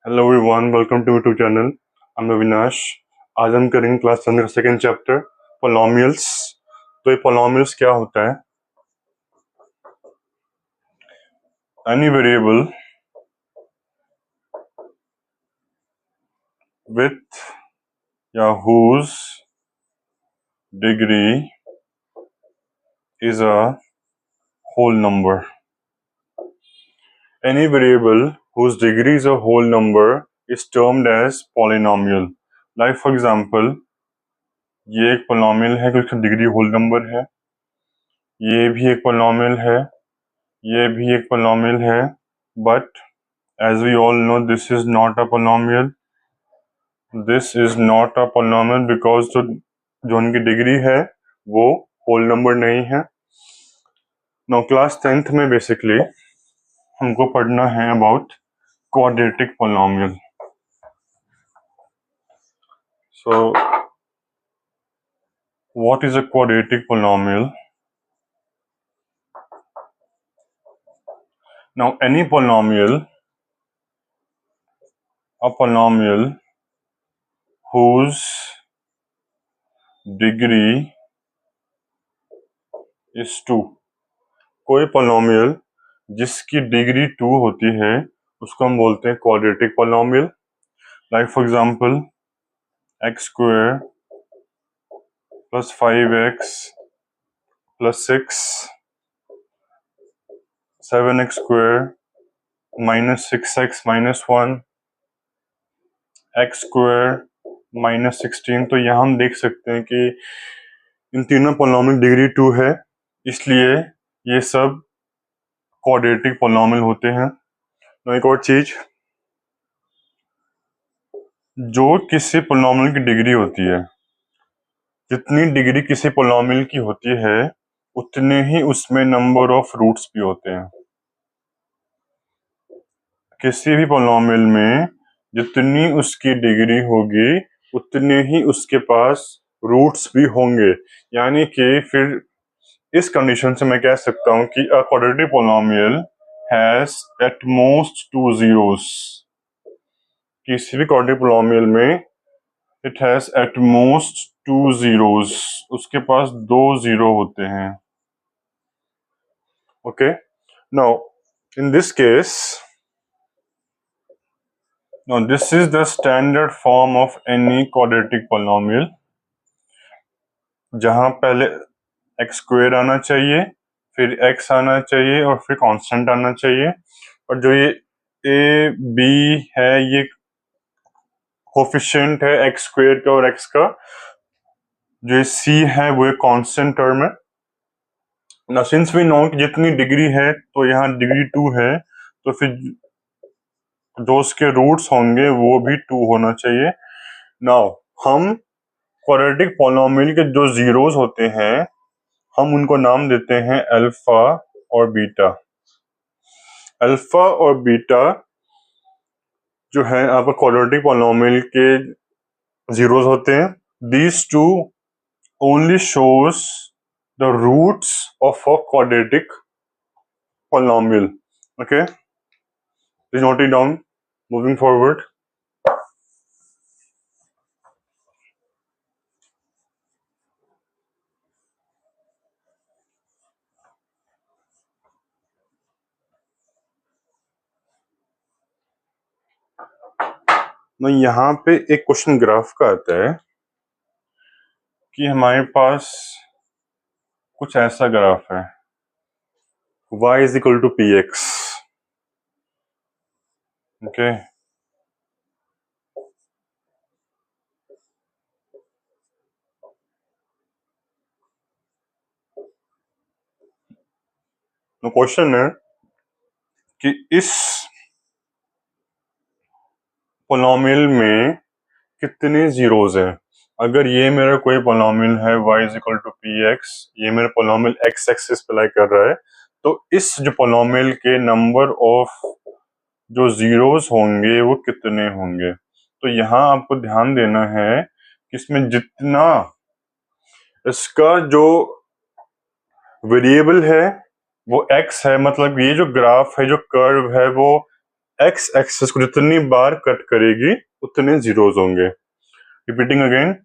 Hello everyone, welcome to YouTube channel. I am Avinash. आज हम करेंगे क्लास 10 का सेकंड चैप्टर पोलोमियल्स। तो ये पोलोमियल्स क्या होता है? एनी वेरिएबल विथ या whose degree is a whole number. Any variable whose degree is a whole number is termed as polynomial. Like for example, ये एक पोलोमियल है क्योंकि डिग्री होल नंबर है। ये भी एक पोलोमियल है, ये भी एक पोलोमियल है, but as we all know, this is not a polynomial. This is not a polynomial because जो उनकी डिग्री है वो होल नंबर नहीं है। नाउ क्लास 10th में बेसिकली हमको पढ़ना है about quadratic polynomial. So what is a quadratic polynomial? Now any polynomial, a polynomial whose degree is 2। कोई पोलिनोमियल जिसकी डिग्री 2 होती है उसको हम बोलते हैं quadratic polynomial. Like for example x square plus 5x plus 6, 7x square minus 6x minus 1, x square minus 16। तो यहाँ हम देख सकते हैं कि इन तीनों पोलिनोमियल डिग्री 2 है, इसलिए ये सब क्वाड्रेटिक पोलिनोमियल होते हैं। तो एक और चीज, जो किसी पोलिनोमियल की डिग्री होती है, जितनी डिग्री किसी पोलिनोमियल की होती है उतने ही उसमें नंबर ऑफ रूट्स भी होते हैं। किसी भी पोलिनोमियल में जितनी उसकी डिग्री होगी उतने ही उसके पास रूट्स भी होंगे। यानी कि फिर इस कंडीशन से मैं कह सकता हूं कि अ quadratic polynomial has at most 2 zeros। किसी भी क्वाड्रेटिक पोलिनोमियल में it has at most 2 zeros, उसके पास 2 जीरो होते हैं। Okay, now in this case, now this is the standard form of any quadratic polynomial, जहां पहले एक्स स्क्वायर आना चाहिए, फिर एक्स आना चाहिए और फिर कांस्टेंट आना चाहिए। और जो ये ए बी है ये कोफिशिएंट है एक्स स्क्वायर का और एक्स का। जो ये सी है वो एक कांस्टेंट टर्म है। ना सिंस वी नो कि जितनी डिग्री है तो यहाँ डिग्री 2 है, तो फिर जो उसके रूट्स होंगे वो भी 2 होना चाहिए। नाउ हम क्वाड्रेटिक पोलिनोमियल के जो जीरोस होते हैं हम उनको नाम देते हैं अल्फा और बीटा। अल्फा और बीटा जो है आपका क्वाड्रेटिक पोलिनोमियल के जीरोस होते हैं। These two only shows the roots of a quadratic polynomial. Okay, please note it down. Moving forward, मैं यहाँ पे एक क्वेश्चन ग्राफ का आता है कि हमारे पास कुछ ऐसा ग्राफ है y is equal to px। Okay, तो क्वेश्चन है कि इस पोलिनोमियल में कितने जीरोज हैं। अगर ये मेरा कोई पोलिनोमियल है y is equal to px, ये मेरा पोलिनोमियल x एक्सिस पे लाई कर रहा है, तो इस जो पोलिनोमियल के नंबर ऑफ जो जीरोस होंगे वो कितने होंगे। तो यहाँ आपको ध्यान देना है कि इसमें जितना इसका जो वेरिएबल है वो x है, मतलब ये जो ग्राफ है, जो कर्व है, वो एक्स एक्सिस को जितनी बार कट करेगी उतने जीरोस होंगे। रिपीटिंग अगेन,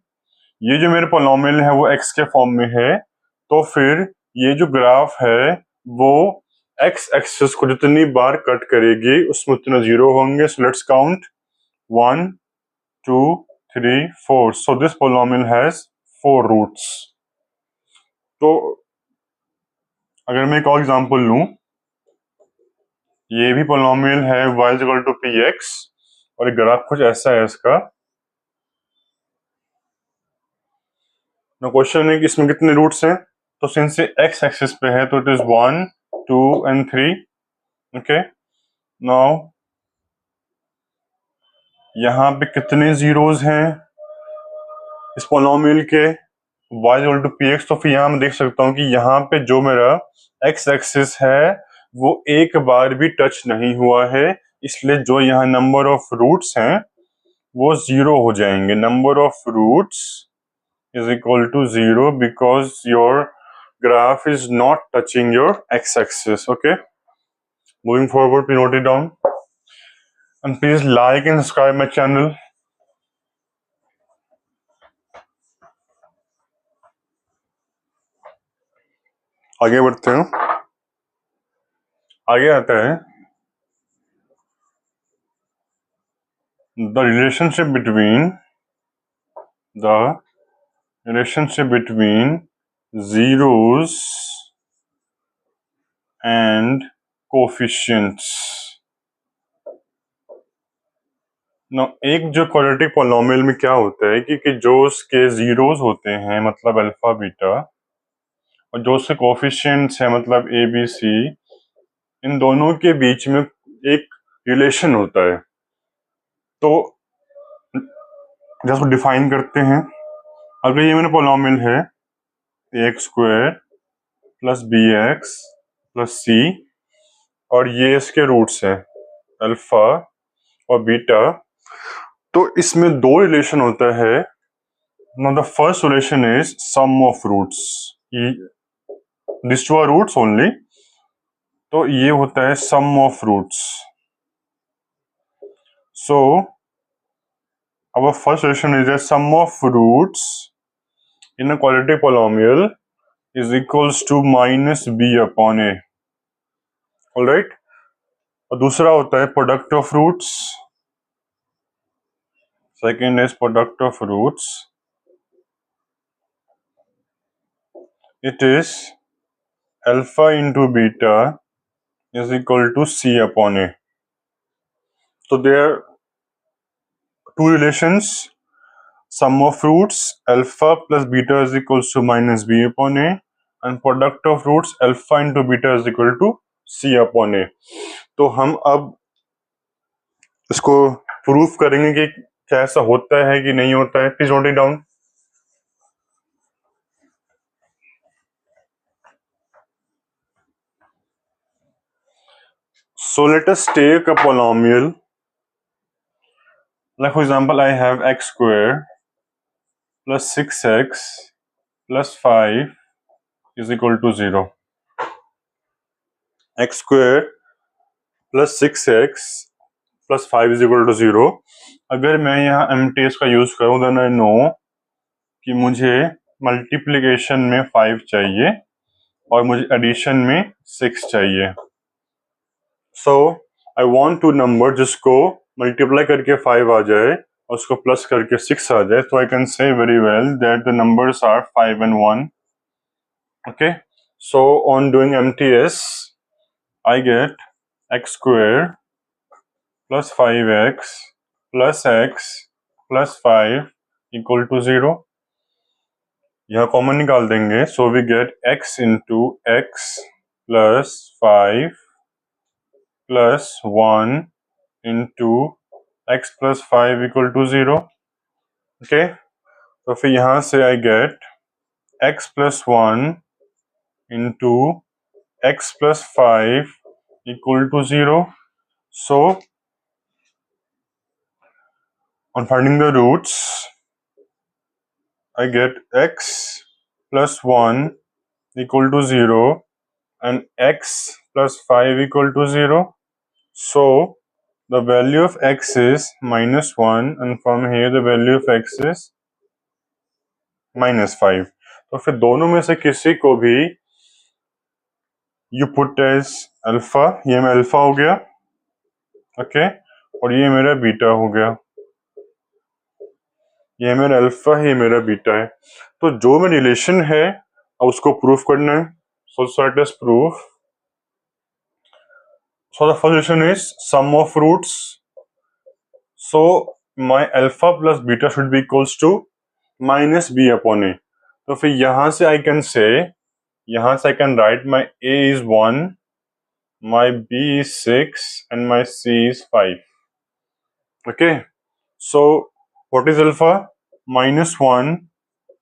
ये जो मेरे पोलिनोमियल है वो एक्स के फॉर्म में है, तो फिर ये जो ग्राफ है वो एक्स एक्सिस को जितनी बार कट करेगी उसमें उतने जीरो होंगे। So let's count 1 2 3 4। So this polynomial has 4 roots. तो अगर मैं एक और एग्जांपल लूं, ये भी पोलिनोमियल है y is equal to P x और एक ग्राफ कुछ ऐसा है इसका। ना क्वेश्चन है कि इसमें कितने रूट्स हैं, तो सिंस ये एक्स एक्सिस पे है तो it is 1 2 and 3। Okay, now यहाँ पे कितने जीरोस हैं इस पोलिनोमियल के y is equal to P x. तो फिर यहाँ मैं देख सकता हूँ कि यहाँ पे जो मेरा x एक्सिस है वो एक बार भी टच नहीं हुआ है, इसलिए जो यहाँ नंबर ऑफ रूट्स हैं वो जीरो हो जाएंगे। Number of roots is equal to zero because your graph is not touching your x-axis. Okay, moving forward, please note it down and please like and subscribe my channel. आगे बढ़ते हैं, आगे आता है the relationship between zeros and coefficients. ना एक जो quadratic polynomial में क्या होता है कि जो उसके जीरोस होते हैं मतलब अल्फा बीटा, और जो उसके कोफिशिएंट्स हैं मतलब ए बी सी, इन दोनों के बीच में एक रिलेशन होता है। तो जैसे डिफाइन करते हैं, अगर ये मेरा पोलिनोमियल है x square plus b x plus c और ये इसके रूट्स हैं अल्फा और बीटा, तो इसमें दो रिलेशन होता है। Now the first relation is sum of roots, this two are roots only, तो ये होता है sum of roots. So our first relation is that sum of roots in a quadratic polynomial is equals to minus b upon a. All right, और दूसरा होता है product of roots. Second is product of roots, it is alpha into beta is equal to c upon a. तो there two relations, sum of roots alpha plus beta is equals to minus b upon a and product of roots alpha into beta is equal to c upon a. तो हम अब इसको proof करेंगे कि क्या ऐसा होता है कि नहीं होता है। Please note it down. So let us take a polynomial. Like for example, I have x square plus 6x plus 5 is equal to 0. X square plus 6x plus 5 is equal to 0. अगर मैं यहाँ MTS का use करूँ then I know कि मुझे multiplication में 5 चाहिए और मुझे एडिशन में 6 चाहिए। सो आई वांट टू नंबर जिसको मल्टीप्लाई करके 5 आ जाए और उसको प्लस करके 6 आ जाए। तो I can say very well that the numbers are 5 and 1. Okay, so on doing MTS I get x square plus 5x plus x plus 5 equal to 0. यहाँ कॉमन निकाल देंगे, so we get x into x plus 5 plus 1 into x plus 5 equal to 0. Okay, तो फिर यहाँ से I get x plus 1 into x plus 5 equal to 0. So on finding the roots I get x plus 1 equal to 0 and x plus 5 equal to 0. So the value of x is -1 and from here the value of x is -5. तो फिर दोनों में से किसी को भी you put as alpha, ये मेरा अल्फा हो गया, ओके, और ये मेरा बीटा हो गया, ये मेरा अल्फा है, ये मेरा बीटा है। तो जो में रिलेशन है उसको प्रूफ करना है। So let us proof. So the first relation is sum of roots. So my alpha plus beta should be equals to -b upon a. तो फिर यहां से आई कैन से, यहां से I can write my a is 1, my b is 6 and my c is 5. Okay, so what is alpha? -1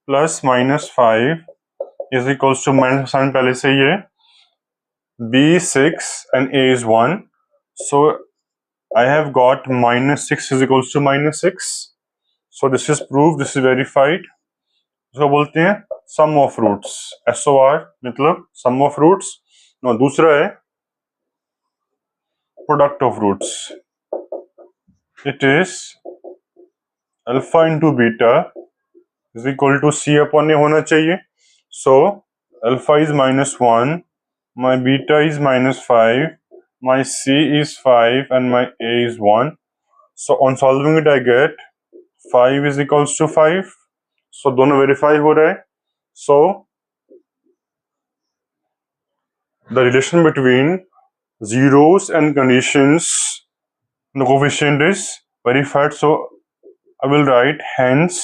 plus -5 is equals to minus sign पहले से ही है, b is 6 and a is 1, so I have got -6 is equals to -6. So this is proved, this is verified. इसको बोलते हैं सम of roots, SOR मतलब सम of roots. No, दूसरा है product of roots. It is alpha into beta is equal to c upon a होना चाहिए। So alpha is -1, my beta is -5, my c is 5 and my a is 1. So on solving it I get 5 is equals to 5. So दोनों verify हो रहा है। So the relation between zeros and conditions, the coefficient is verified. So I will write hence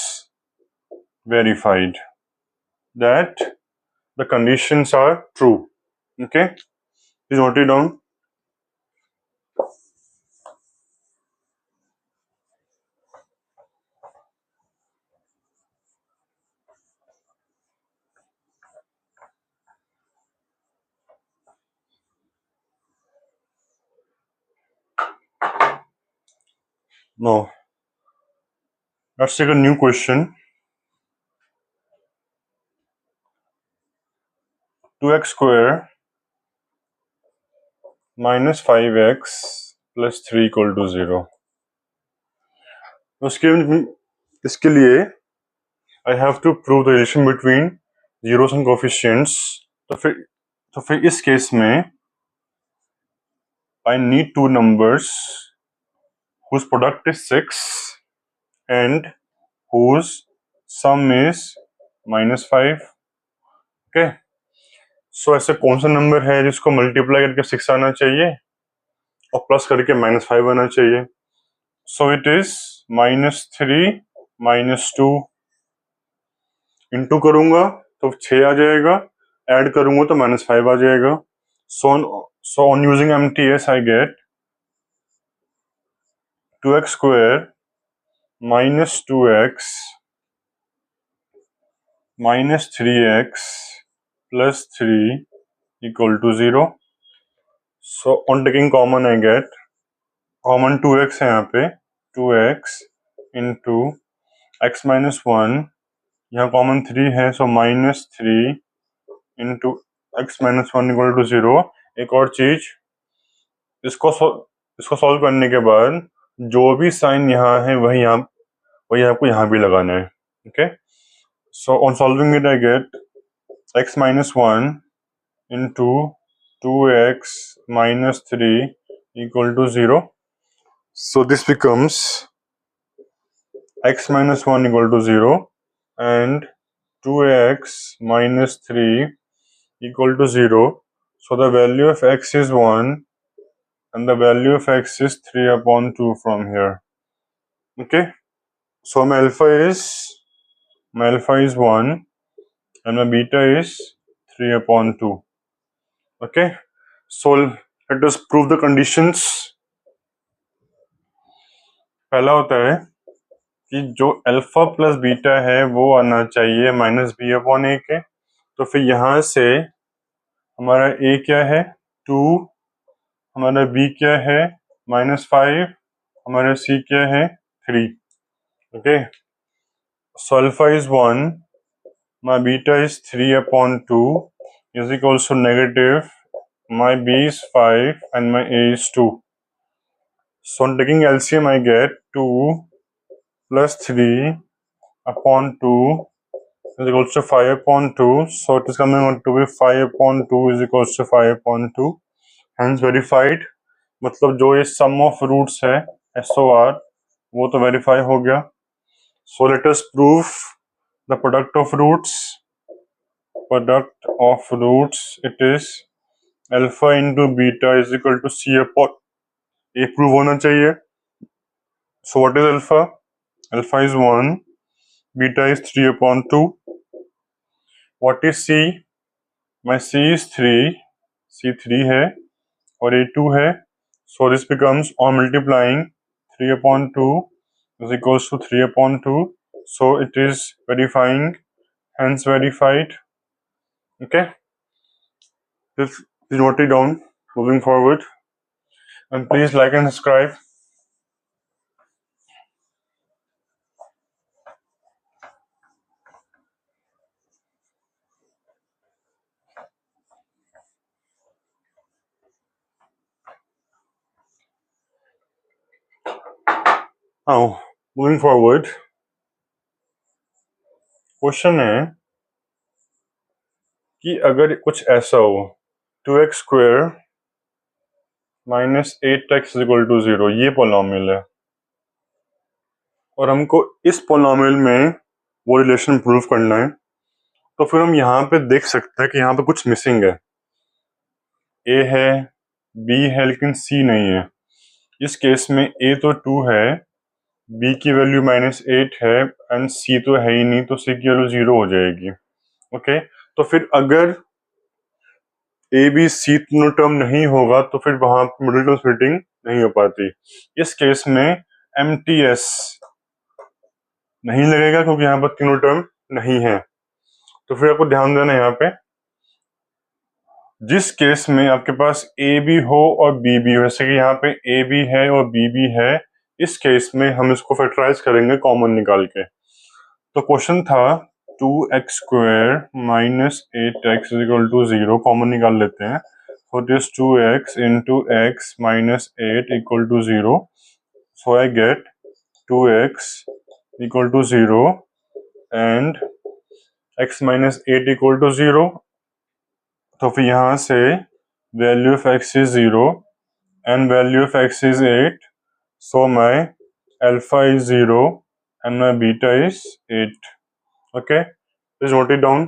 verified, that the conditions are true. Okay, please note it down. Now let's take a new question. 2x square minus 5x plus 3 equal to 0. इसके लिए I have to prove the relation between zeros and coefficients. तो फिर इस case में I need two numbers whose product is 6 and whose sum is -5. Okay, so ऐसे कौन सा number है जिसको मल्टीप्लाई करके 6 आना चाहिए और प्लस करके -5 आना चाहिए? सो इट इज -3 -2, इंटू करूंगा तो 6 आ जाएगा, ऐड करूंगा तो -5 आ जाएगा। So on using MTS I get 2x square minus 2x minus 3x plus 3 equal to 0. So on taking common I get common 2x है यहाँ पे, 2x into x minus 1, यहाँ कॉमन 3 है, so -3 into x minus 1 equal to 0। एक और चीज, इसको solve करने के बाद जो भी साइन यहाँ है वही आपको यहाँ भी लगाना है। Okay, so on solving it I get x minus 1 into 2x minus 3 equal to 0. So this becomes x minus 1 equal to 0 and 2x minus 3 equal to 0. So the value of x is 1 and the value of x is 3 upon 2 from here. Okay, so my alpha is 1 and my beta is 3 upon 2. Okay, so let us prove the conditions. पहला होता है कि जो alpha plus beta है वो आना चाहिए -b upon ए के। तो फिर यहाँ से हमारा a क्या है 2, हमारा b क्या है -5, हमारा c क्या है 3. Okay, so alpha is 1, my beta is 3 upon 2 is equals to negative, my b is 5 and my a is 2. So on taking LCM, I get 2 plus 3 upon 2 is equals to 5 upon 2. So it is coming out to be 5 upon 2 is equals to 5 upon 2. Hence verified. मतलब जो ये sum of roots है SOR वो तो verify हो गया. So let us prove the product of roots. Product of roots, it is alpha into beta is equal to C upon A. Prove होना चाहिए. So what is alpha? Alpha is 1. Beta is 3 upon 2. What is C? My C is 3. C 3 है और A 2 है. So this becomes on multiplying 3 upon 2 is equals to 3 upon 2. So it is verifying, hence verified. Okay. This is note it down. Moving forward. And please like and subscribe. Now, moving forward. Question है कि अगर कुछ ऐसा हो 2x square minus 8x equal to 0, ये polynomial है और हमको इस पोलिनोमियल में वो रिलेशन प्रूव करना है. तो फिर हम यहाँ पे देख सकते हैं कि यहाँ पे कुछ मिसिंग है. a है, b है, लेकिन c नहीं है. इस केस में a तो 2 है, b की वैल्यू -8 है एंड c तो है ही नहीं, तो c की वैल्यू 0 हो जाएगी. ओके. तो फिर अगर ए बी सी तीनों टर्म नहीं होगा तो फिर वहां मिडिल टर्म स्प्लिटिंग नहीं हो पाती. इस केस में MTS नहीं लगेगा क्योंकि यहाँ पर तीनों टर्म नहीं है. तो फिर आपको ध्यान देना यहाँ पे, जिस केस में आपके पास ए बी हो और बी बी हो, जैसे कि यहाँ पे ए बी है और बी बी है, इस केस में हम इसको फैक्टराइज करेंगे कॉमन निकाल के. तो क्वेश्चन था 2x square minus 8x equal to 0, common निकाल लेते हैं. So it is 2x into x minus 8 equal to 0. So I get 2x equal to 0 and x minus 8 equal to 0. तो फिर यहाँ से value of x is 0 and value of x is 8. So my alpha is 0 and my beta is 8. Okay, please note it down.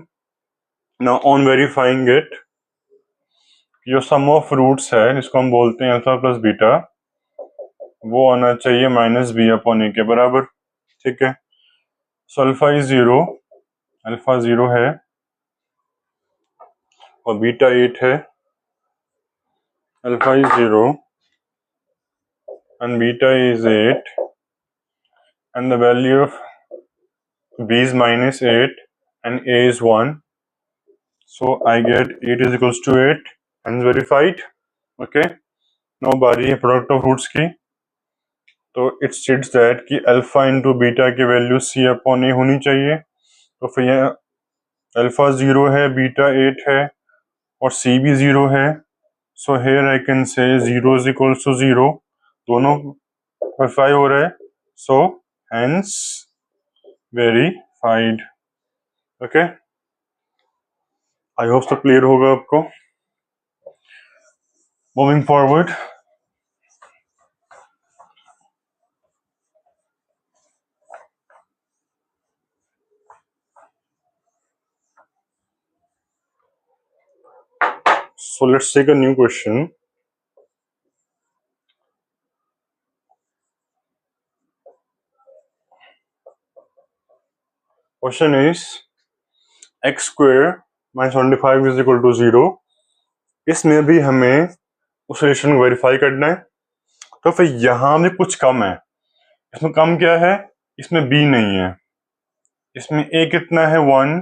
Now on verifying it, जो सम of roots है जिसको हम बोलते हैं अल्फा प्लस बीटा, वो आना चाहिए -b upon a के बराबर. ठीक है. सो अल्फा इज 0, अल्फा 0 है और बीटा 8 है. Alpha is 0 and beta is 8 and the value of b is -8 and a is 1. So I get 8 is equals to 8 and verified. Okay. Now बारी है product of roots की. तो it states that कि alpha into beta की value c upon a होनी चाहिए. तो फिर यहाँ अल्फा 0 है, बीटा 8 है और c भी 0 है. सो हेयर आई कैन से 0 इज इक्वल्स टू 0, दोनों वेरीफाई हो रहा है. So hence verified. Okay, I hope सब क्लियर होगा आपको. Moving forward, so let's take a new question. Question is x square minus 25 is equal to 0. इसमें भी हमें उस रिलेशन को वेरीफाई करना है. तो फिर यहाँ में कुछ कम है. इसमें कम क्या है? इसमें b नहीं है. इसमें a कितना है? 1.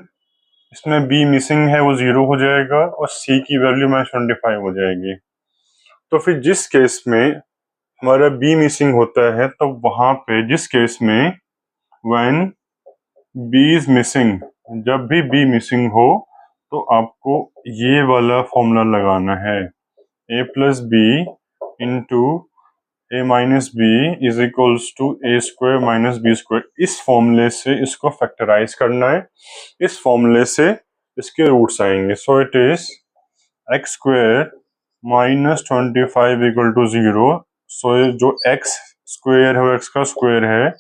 इसमें b मिसिंग है, वो 0 हो जाएगा और c की वैल्यू -25 हो जाएगी. तो फिर जिस केस में हमारा b मिसिंग होता है, तो वहां पे जिस केस में when b is missing, जब भी b मिसिंग हो तो आपको ये वाला फॉर्मूला लगाना है, a plus B into a minus B is equals to A square minus B square, इस फॉर्मूले से इसको फैक्टराइज करना है, इस फॉर्मूले से इसके रूट्स आएंगे। So it is x square minus 25 equal to 0। So जो एक्स स्क्वायर है वो एक्स का स्क्वायर है,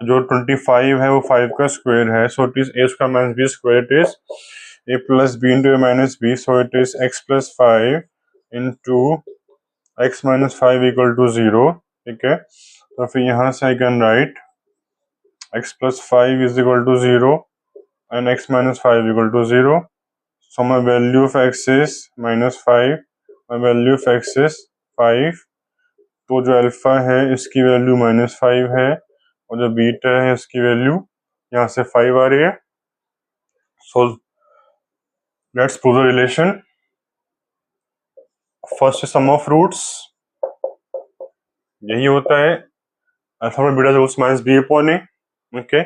जो 25 है वो 5 का स्क्वायर है। So it is A square minus B square, it is a plus b into a minus b, so it is x plus 5 into x minus 5 equal to 0। ठीक है, तो फिर यहाँ से I can write x plus 5 is equal to 0 and x minus 5 equal to 0। so my value of x is minus 5, my value of x is 5। तो जो alpha है इसकी वैल्यू माइनस 5 है और जो बीटा है इसकी वैल्यू यहाँ से 5 आ रही है। So let's prove the relation. First sum of roots, यही होता है अल्फा पर beta roots minus B upon A. Okay,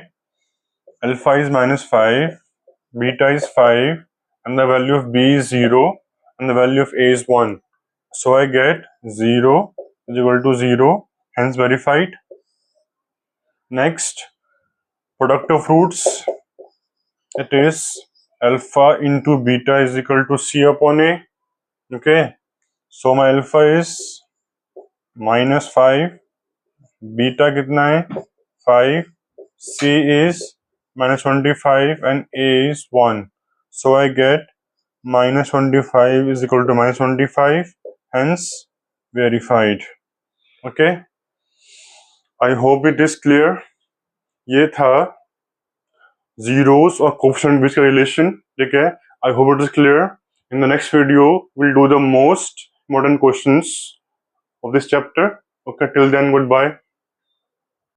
alpha is minus 5, beta is 5 and the value of b is 0 and the value of a is 1, so I get 0 is equal to 0, hence verified। next, product of roots, it is alpha into beta is equal to c upon a। okay, so my alpha is minus 5, beta कितना है 5, c is minus 25 and a is 1, so I get minus 25 is equal to minus 25, hence verified। okay, I hope it is clear। ये था zeros और coefficient बीच का relation. ठीक है, I hope it is clear। in the next video we'll do the most important questions of this chapter। okay, till then, goodbye।